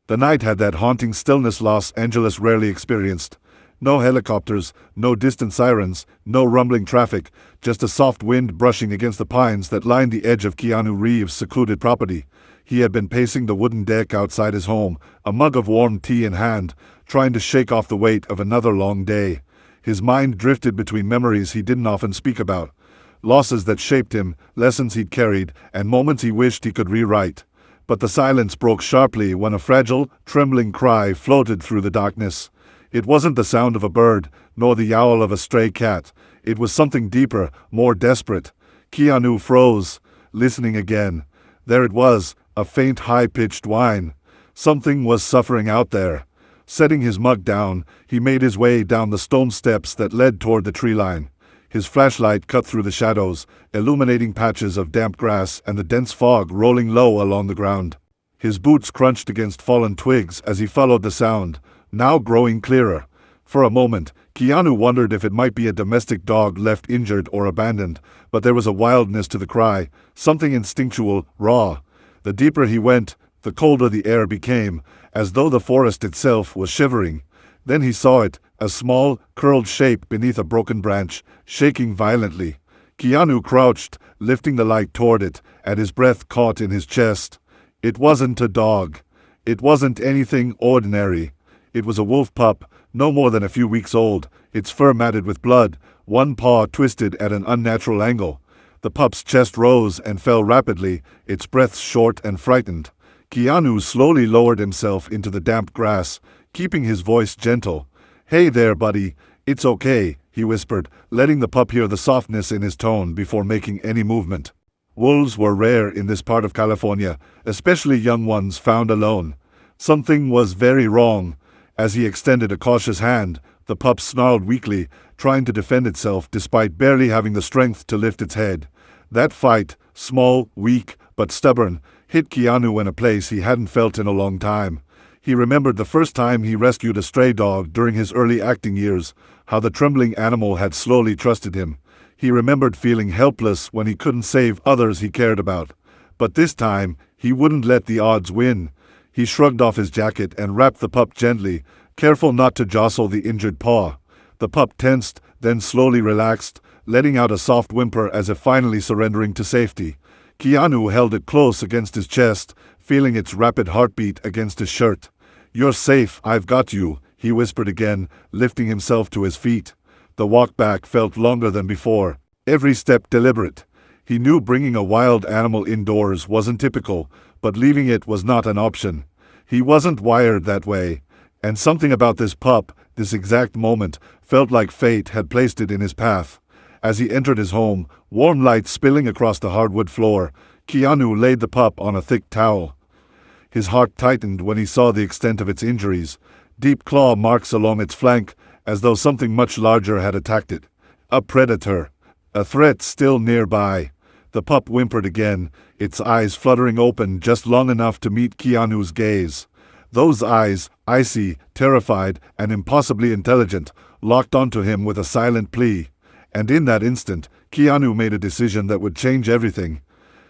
The night had that haunting stillness Los Angeles rarely experienced. No helicopters, no distant sirens, no rumbling traffic, just a soft wind brushing against the pines that lined the edge of Keanu Reeves' secluded property. He had been pacing the wooden deck outside his home, a mug of warm tea in hand, trying to shake off the weight of another long day. His mind drifted between memories he didn't often speak about, losses that shaped him, lessons he'd carried, and moments he wished he could rewrite. But the silence broke sharply when a fragile, trembling cry floated through the darkness. It wasn't the sound of a bird, nor the yowl of a stray cat. It was something deeper, more desperate. Keanu froze, listening again. There it was, a faint, high-pitched whine. Something was suffering out there. Setting his mug down, he made his way down the stone steps that led toward the tree line. His flashlight cut through the shadows, illuminating patches of damp grass and the dense fog rolling low along the ground. His boots crunched against fallen twigs as he followed the sound, now growing clearer. For a moment, Keanu wondered if it might be a domestic dog left injured or abandoned, but there was a wildness to the cry, something instinctual, raw. The deeper he went, the colder the air became, as though the forest itself was shivering. Then he saw it, a small, curled shape beneath a broken branch, shaking violently. Keanu crouched, lifting the light toward it, and his breath caught in his chest. It wasn't a dog. It wasn't anything ordinary. It was a wolf pup, no more than a few weeks old, its fur matted with blood, one paw twisted at an unnatural angle. The pup's chest rose and fell rapidly, its breath short and frightened. Keanu slowly lowered himself into the damp grass, keeping his voice gentle. "Hey there, buddy. It's okay," he whispered, letting the pup hear the softness in his tone before making any movement. Wolves were rare in this part of California, especially young ones found alone. Something was very wrong. As he extended a cautious hand, the pup snarled weakly, trying to defend itself despite barely having the strength to lift its head. That fight, small, weak, but stubborn, hit Keanu in a place he hadn't felt in a long time. He remembered the first time he rescued a stray dog during his early acting years, how the trembling animal had slowly trusted him. He remembered feeling helpless when he couldn't save others he cared about. But this time, he wouldn't let the odds win. He shrugged off his jacket and wrapped the pup gently, careful not to jostle the injured paw. The pup tensed, then slowly relaxed, letting out a soft whimper as if finally surrendering to safety. Keanu held it close against his chest, feeling its rapid heartbeat against his shirt. "You're safe, I've got you," he whispered again, lifting himself to his feet. The walk back felt longer than before, every step deliberate. He knew bringing a wild animal indoors wasn't typical, but leaving it was not an option. He wasn't wired that way, and something about this pup, this exact moment, felt like fate had placed it in his path. As he entered his home, warm light spilling across the hardwood floor, Keanu laid the pup on a thick towel. His heart tightened when he saw the extent of its injuries, deep claw marks along its flank, as though something much larger had attacked it. A predator. A threat still nearby. The pup whimpered again, its eyes fluttering open just long enough to meet Keanu's gaze. Those eyes, icy, terrified, and impossibly intelligent, locked onto him with a silent plea. And in that instant, Keanu made a decision that would change everything.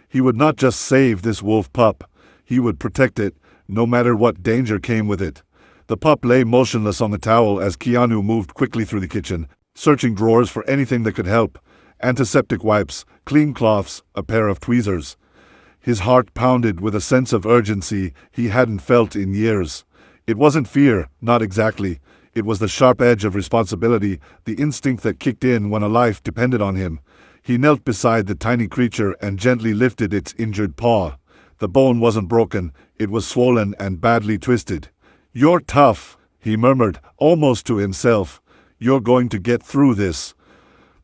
He would not just save this wolf pup. He would protect it, no matter what danger came with it. The pup lay motionless on the towel as Keanu moved quickly through the kitchen, searching drawers for anything that could help. Antiseptic wipes, clean cloths, a pair of tweezers. His heart pounded with a sense of urgency he hadn't felt in years. It wasn't fear, not exactly. It was the sharp edge of responsibility, the instinct that kicked in when a life depended on him. He knelt beside the tiny creature and gently lifted its injured paw. The bone wasn't broken, it was swollen and badly twisted. "You're tough," he murmured, almost to himself. "You're going to get through this."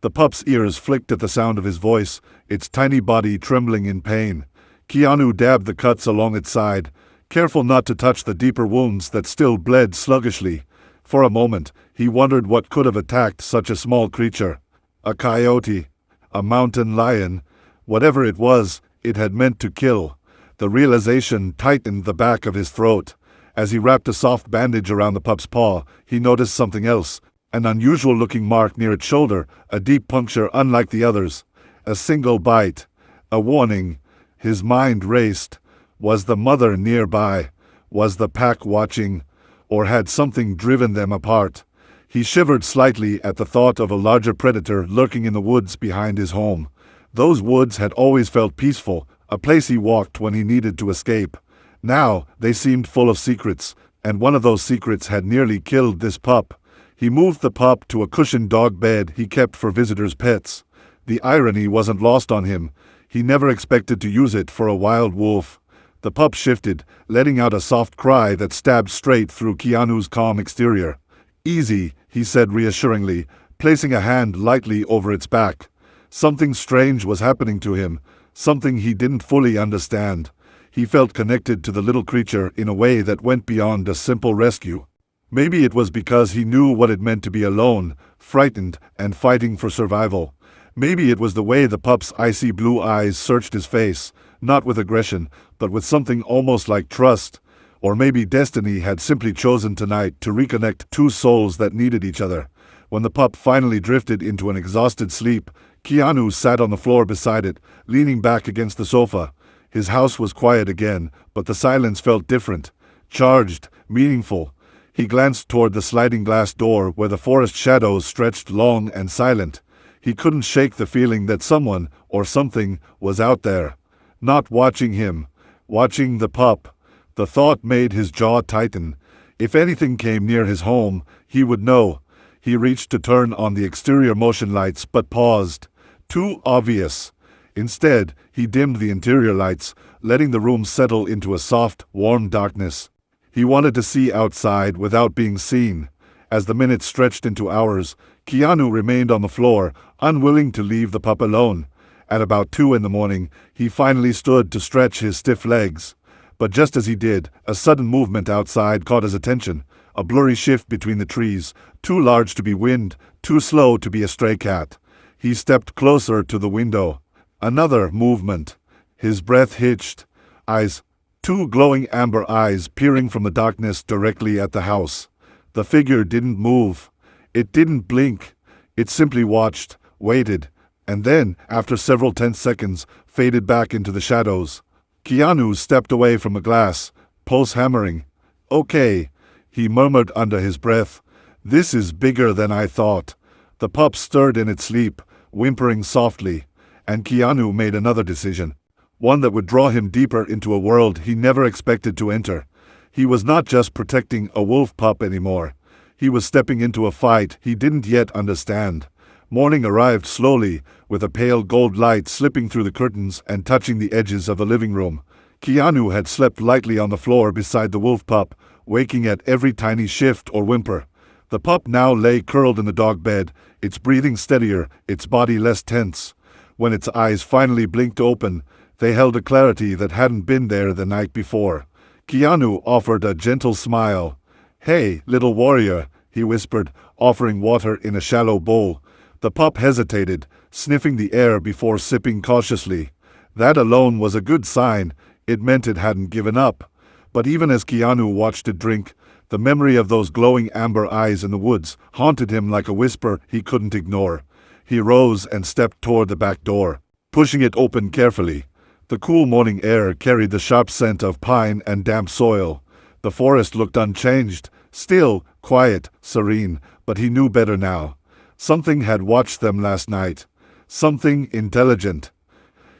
The pup's ears flicked at the sound of his voice, its tiny body trembling in pain. Keanu dabbed the cuts along its side, careful not to touch the deeper wounds that still bled sluggishly. For a moment, he wondered what could have attacked such a small creature. A coyote, a mountain lion, whatever it was, it had meant to kill. The realization tightened the back of his throat. As he wrapped a soft bandage around the pup's paw, he noticed something else. An unusual-looking mark near its shoulder, a deep puncture unlike the others. A single bite. A warning. His mind raced. Was the mother nearby? Was the pack watching, or had something driven them apart? He shivered slightly at the thought of a larger predator lurking in the woods behind his home. Those woods had always felt peaceful, a place he walked when he needed to escape. Now, they seemed full of secrets, and one of those secrets had nearly killed this pup. He moved the pup to a cushioned dog bed he kept for visitors' pets. The irony wasn't lost on him. He never expected to use it for a wild wolf. The pup shifted, letting out a soft cry that stabbed straight through Keanu's calm exterior. "Easy," he said reassuringly, placing a hand lightly over its back. Something strange was happening to him, something he didn't fully understand. He felt connected to the little creature in a way that went beyond a simple rescue. Maybe it was because he knew what it meant to be alone, frightened, and fighting for survival. Maybe it was the way the pup's icy blue eyes searched his face, not with aggression, but with something almost like trust. Or maybe destiny had simply chosen tonight to reconnect two souls that needed each other. When the pup finally drifted into an exhausted sleep, Keanu sat on the floor beside it, leaning back against the sofa. His house was quiet again, but the silence felt different, charged, meaningful. He glanced toward the sliding glass door where the forest shadows stretched long and silent. He couldn't shake the feeling that someone, or something, was out there. Not watching him, watching the pup. The thought made his jaw tighten. If anything came near his home, he would know. He reached to turn on the exterior motion lights but paused. Too obvious. Instead, he dimmed the interior lights, letting the room settle into a soft, warm darkness. He wanted to see outside without being seen. As the minutes stretched into hours, Keanu remained on the floor, unwilling to leave the pup alone. At about 2 in the morning, he finally stood to stretch his stiff legs. But just as he did, a sudden movement outside caught his attention. A blurry shift between the trees, too large to be wind, too slow to be a stray cat. He stepped closer to the window. Another movement. His breath hitched. Eyes, two glowing amber eyes peering from the darkness directly at the house. The figure didn't move. It didn't blink. It simply watched, waited, and then, after several tense seconds, faded back into the shadows. Keanu stepped away from the glass, pulse hammering. "Okay," he murmured under his breath. "This is bigger than I thought." The pup stirred in its sleep, whimpering softly, and Keanu made another decision. One that would draw him deeper into a world he never expected to enter. He was not just protecting a wolf pup anymore. He was stepping into a fight he didn't yet understand. Morning arrived slowly, with a pale gold light slipping through the curtains and touching the edges of the living room. Keanu had slept lightly on the floor beside the wolf pup, waking at every tiny shift or whimper. The pup now lay curled in the dog bed, its breathing steadier, its body less tense. When its eyes finally blinked open, they held a clarity that hadn't been there the night before. Keanu offered a gentle smile. "Hey, little warrior," he whispered, offering water in a shallow bowl. The pup hesitated, sniffing the air before sipping cautiously. That alone was a good sign. It meant it hadn't given up. But even as Keanu watched it drink, the memory of those glowing amber eyes in the woods haunted him like a whisper he couldn't ignore. He rose and stepped toward the back door, pushing it open carefully. The cool morning air carried the sharp scent of pine and damp soil. The forest looked unchanged, still, quiet, serene, but he knew better now. Something had watched them last night. Something intelligent.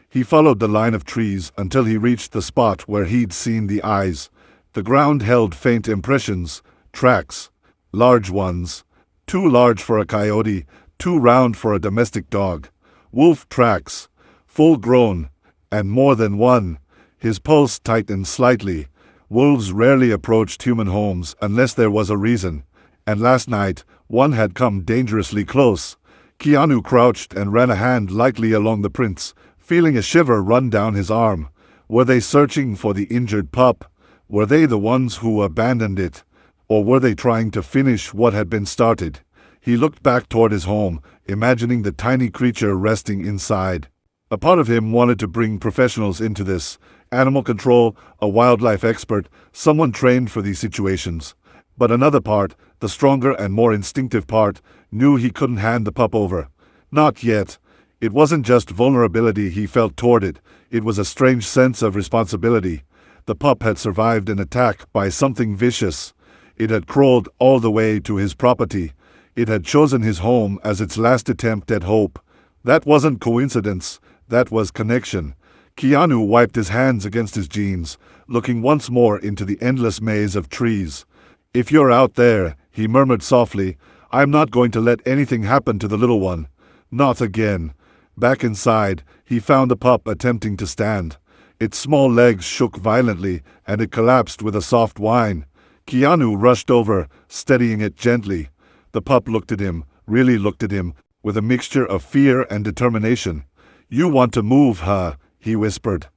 He followed the line of trees until he reached the spot where he'd seen the eyes. The ground held faint impressions, tracks, large ones. Too large for a coyote, too round for a domestic dog. Wolf tracks, full grown, and more than one. His pulse tightened slightly. Wolves rarely approached human homes unless there was a reason. And last night, one had come dangerously close. Keanu crouched and ran a hand lightly along the prints, feeling a shiver run down his arm. Were they searching for the injured pup? Were they the ones who abandoned it? Or were they trying to finish what had been started? He looked back toward his home, imagining the tiny creature resting inside. A part of him wanted to bring professionals into this. Animal control, a wildlife expert, someone trained for these situations. But another part, the stronger and more instinctive part, knew he couldn't hand the pup over. Not yet. It wasn't just vulnerability he felt toward it. It was a strange sense of responsibility. The pup had survived an attack by something vicious. It had crawled all the way to his property. It had chosen his home as its last attempt at hope. That wasn't coincidence. That was connection. Keanu wiped his hands against his jeans, looking once more into the endless maze of trees. "If you're out there," he murmured softly, "I'm not going to let anything happen to the little one. Not again." Back inside, he found the pup attempting to stand. Its small legs shook violently, and it collapsed with a soft whine. Keanu rushed over, steadying it gently. The pup looked at him, really looked at him, with a mixture of fear and determination. "You want to move, huh?" he whispered.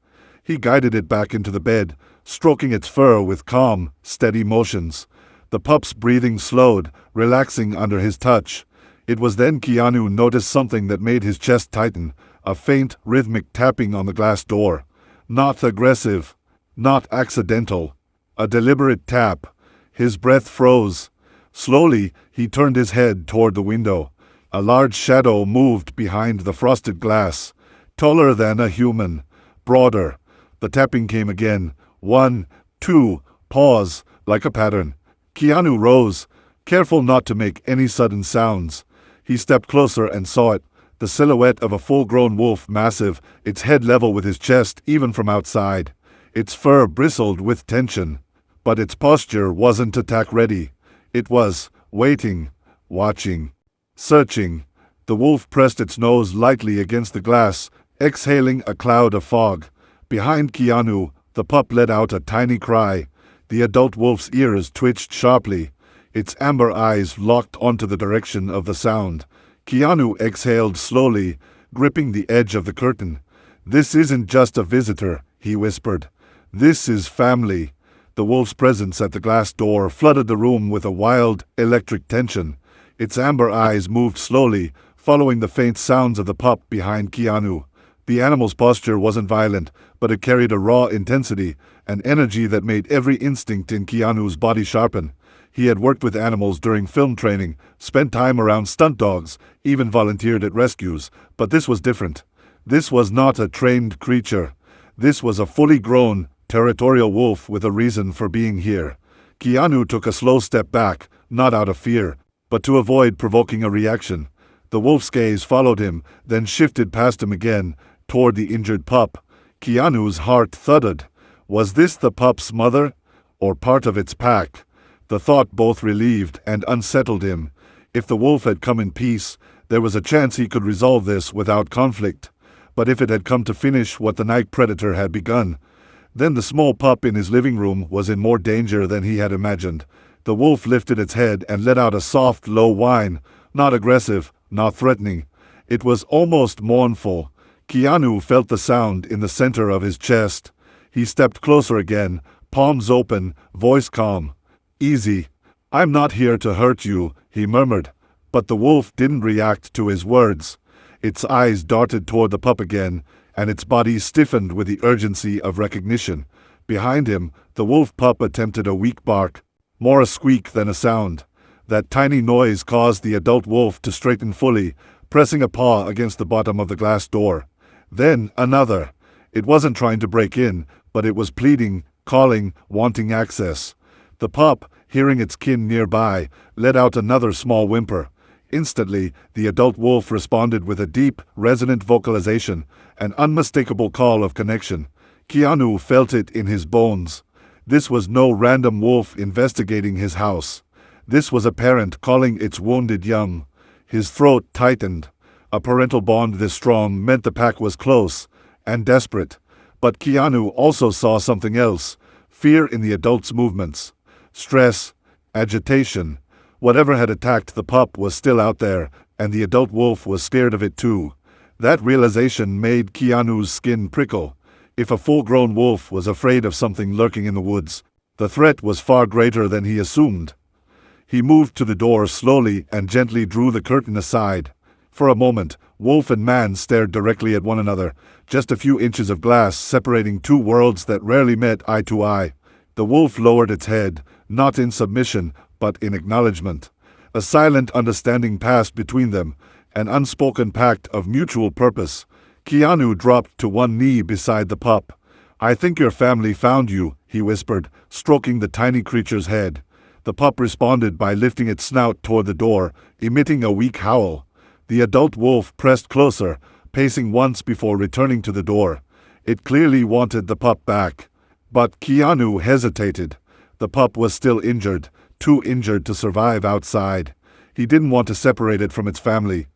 He guided it back into the bed, stroking its fur with calm, steady motions. The pup's breathing slowed, relaxing under his touch. It was then Keanu noticed something that made his chest tighten, a faint, rhythmic tapping on the glass door. Not aggressive, not accidental, a deliberate tap. His breath froze. Slowly, he turned his head toward the window. A large shadow moved behind the frosted glass, taller than a human, broader. The tapping came again. 1, 2, pause, like a pattern. Keanu rose, careful not to make any sudden sounds. He stepped closer and saw it, the silhouette of a full-grown wolf, massive, its head level with his chest even from outside. Its fur bristled with tension, but its posture wasn't attack-ready. It was waiting, watching, searching. The wolf pressed its nose lightly against the glass, exhaling a cloud of fog. Behind Keanu, the pup let out a tiny cry. The adult wolf's ears twitched sharply. Its amber eyes locked onto the direction of the sound. Keanu exhaled slowly, gripping the edge of the curtain. "This isn't just a visitor," he whispered. "This is family." The wolf's presence at the glass door flooded the room with a wild, electric tension. Its amber eyes moved slowly, following the faint sounds of the pup behind Keanu. The animal's posture wasn't violent, but it carried a raw intensity, an energy that made every instinct in Keanu's body sharpen. He had worked with animals during film training, spent time around stunt dogs, even volunteered at rescues, but this was different. This was not a trained creature. This was a fully grown, territorial wolf with a reason for being here. Keanu took a slow step back, not out of fear, but to avoid provoking a reaction. The wolf's gaze followed him, then shifted past him again, toward the injured pup. Keanu's heart thudded. Was this the pup's mother, or part of its pack? The thought both relieved and unsettled him. If the wolf had come in peace, there was a chance he could resolve this without conflict. But if it had come to finish what the night predator had begun, then the small pup in his living room was in more danger than he had imagined. The wolf lifted its head and let out a soft, low whine, not aggressive, not threatening. It was almost mournful. Keanu felt the sound in the center of his chest. He stepped closer again, palms open, voice calm. "Easy. I'm not here to hurt you," he murmured. But the wolf didn't react to his words. Its eyes darted toward the pup again, and its body stiffened with the urgency of recognition. Behind him, the wolf pup attempted a weak bark, more a squeak than a sound. That tiny noise caused the adult wolf to straighten fully, pressing a paw against the bottom of the glass door. Then another. It wasn't trying to break in, but it was pleading, calling, wanting access. The pup, hearing its kin nearby, let out another small whimper. Instantly, the adult wolf responded with a deep, resonant vocalization, an unmistakable call of connection. Keanu felt it in his bones. This was no random wolf investigating his house. This was a parent calling its wounded young. His throat tightened. A parental bond this strong meant the pack was close and desperate. But Keanu also saw something else, fear in the adult's movements. Stress, agitation. Whatever had attacked the pup was still out there, and the adult wolf was scared of it too. That realization made Keanu's skin prickle. If a full-grown wolf was afraid of something lurking in the woods, the threat was far greater than he assumed. He moved to the door slowly and gently drew the curtain aside. For a moment, wolf and man stared directly at one another, just a few inches of glass separating two worlds that rarely met eye to eye. The wolf lowered its head, not in submission, but in acknowledgement. A silent understanding passed between them, an unspoken pact of mutual purpose. Keanu dropped to one knee beside the pup. "I think your family found you," he whispered, stroking the tiny creature's head. The pup responded by lifting its snout toward the door, emitting a weak howl. The adult wolf pressed closer, pacing once before returning to the door. It clearly wanted the pup back. But Keanu hesitated. The pup was still injured, too injured to survive outside. He didn't want to separate it from its family.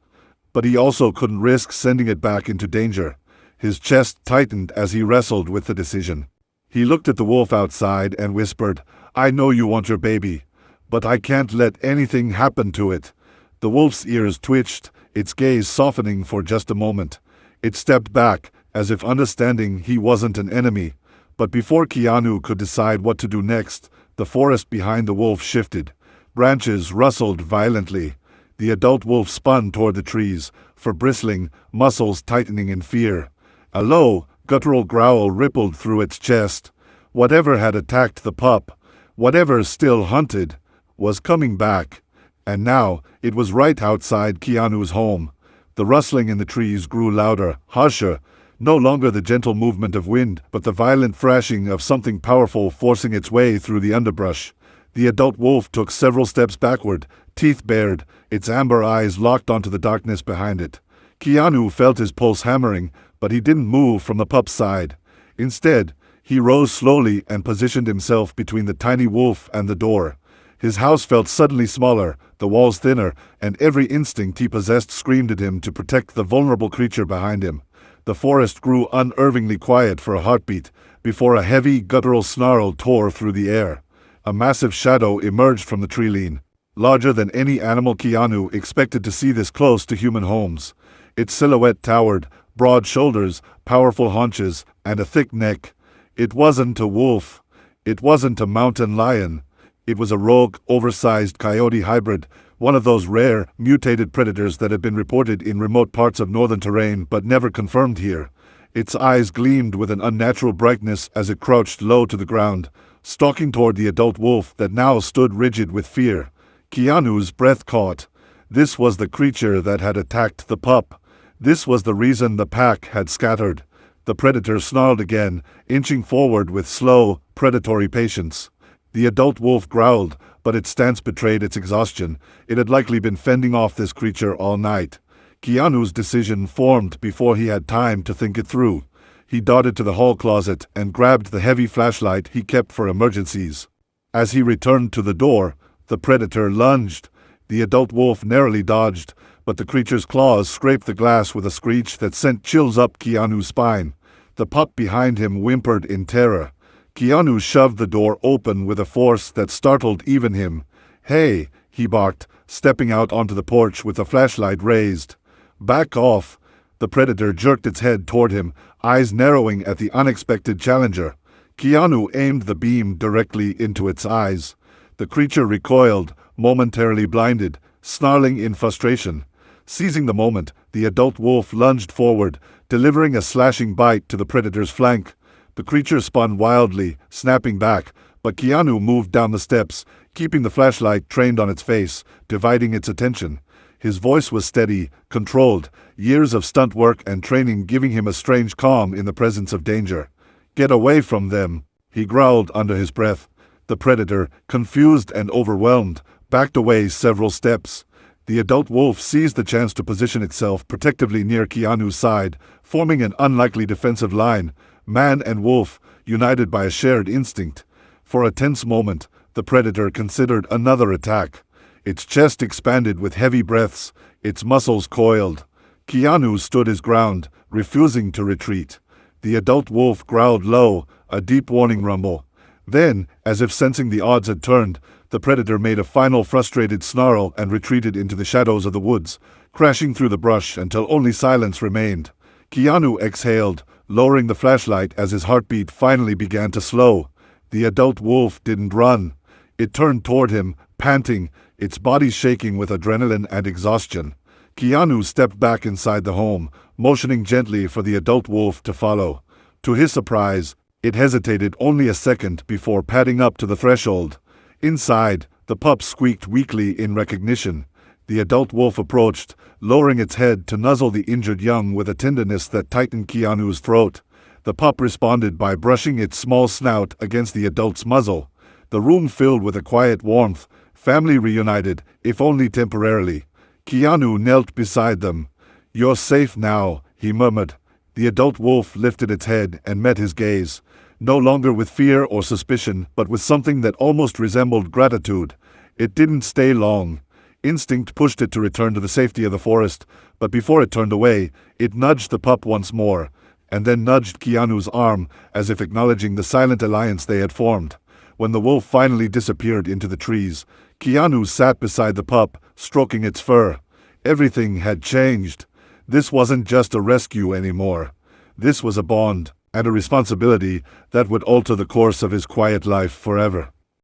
But he also couldn't risk sending it back into danger. His chest tightened as he wrestled with the decision. He looked at the wolf outside and whispered, "I know you want your baby, but I can't let anything happen to it." The wolf's ears twitched, its gaze softening for just a moment. It stepped back, as if understanding he wasn't an enemy. But before Keanu could decide what to do next, the forest behind the wolf shifted. Branches rustled violently. The adult wolf spun toward the trees, fur bristling, muscles tightening in fear. A low, guttural growl rippled through its chest. Whatever had attacked the pup, whatever still hunted, was coming back. And now, it was right outside Keanu's home. The rustling in the trees grew louder, harsher, no longer the gentle movement of wind, but the violent thrashing of something powerful forcing its way through the underbrush. The adult wolf took several steps backward, teeth bared, its amber eyes locked onto the darkness behind it. Keanu felt his pulse hammering, but he didn't move from the pup's side. Instead, he rose slowly and positioned himself between the tiny wolf and the door. His house felt suddenly smaller, the walls thinner, and every instinct he possessed screamed at him to protect the vulnerable creature behind him. The forest grew unervingly quiet for a heartbeat, before a heavy, guttural snarl tore through the air. A massive shadow emerged from the tree-line, larger than any animal Keanu expected to see this close to human homes. Its silhouette towered, broad shoulders, powerful haunches, and a thick neck. It wasn't a wolf. It wasn't a mountain lion. It was a rogue, oversized coyote hybrid, one of those rare, mutated predators that have been reported in remote parts of northern terrain but never confirmed here. Its eyes gleamed with an unnatural brightness as it crouched low to the ground, stalking toward the adult wolf that now stood rigid with fear. Keanu's breath caught. This was the creature that had attacked the pup. This was the reason the pack had scattered. The predator snarled again, inching forward with slow, predatory patience. The adult wolf growled, but its stance betrayed its exhaustion. It had likely been fending off this creature all night. Keanu's decision formed before he had time to think it through. He darted to the hall closet and grabbed the heavy flashlight he kept for emergencies. As he returned to the door, the predator lunged. The adult wolf narrowly dodged, but the creature's claws scraped the glass with a screech that sent chills up Keanu's spine. The pup behind him whimpered in terror. Keanu shoved the door open with a force that startled even him. "Hey," he barked, stepping out onto the porch with the flashlight raised. "Back off." The predator jerked its head toward him, eyes narrowing at the unexpected challenger. Keanu aimed the beam directly into its eyes. The creature recoiled, momentarily blinded, snarling in frustration. Seizing the moment, the adult wolf lunged forward, delivering a slashing bite to the predator's flank. The creature spun wildly, snapping back, but Keanu moved down the steps, keeping the flashlight trained on its face, dividing its attention. His voice was steady, controlled, years of stunt work and training giving him a strange calm in the presence of danger. "Get away from them," he growled under his breath. The predator, confused and overwhelmed, backed away several steps. The adult wolf seized the chance to position itself protectively near Keanu's side, forming an unlikely defensive line. Man and wolf, united by a shared instinct. For a tense moment, the predator considered another attack. Its chest expanded with heavy breaths, its muscles coiled. Keanu stood his ground, refusing to retreat. The adult wolf growled low, a deep warning rumble. Then, as if sensing the odds had turned, the predator made a final frustrated snarl and retreated into the shadows of the woods, crashing through the brush until only silence remained. Keanu exhaled, lowering the flashlight as his heartbeat finally began to slow. The adult wolf didn't run. It turned toward him, panting, its body shaking with adrenaline and exhaustion. Keanu stepped back inside the home, motioning gently for the adult wolf to follow. To his surprise, it hesitated only a second before padding up to the threshold. Inside, the pup squeaked weakly in recognition. The adult wolf approached, lowering its head to nuzzle the injured young with a tenderness that tightened Keanu's throat. The pup responded by brushing its small snout against the adult's muzzle. The room filled with a quiet warmth, family reunited, if only temporarily. Keanu knelt beside them. "You're safe now," he murmured. The adult wolf lifted its head and met his gaze, no longer with fear or suspicion, but with something that almost resembled gratitude. It didn't stay long. Instinct pushed it to return to the safety of the forest, but before it turned away, it nudged the pup once more, and then nudged Keanu's arm, as if acknowledging the silent alliance they had formed. When the wolf finally disappeared into the trees, Keanu sat beside the pup, stroking its fur. Everything had changed. This wasn't just a rescue anymore. This was a bond, and a responsibility that would alter the course of his quiet life forever.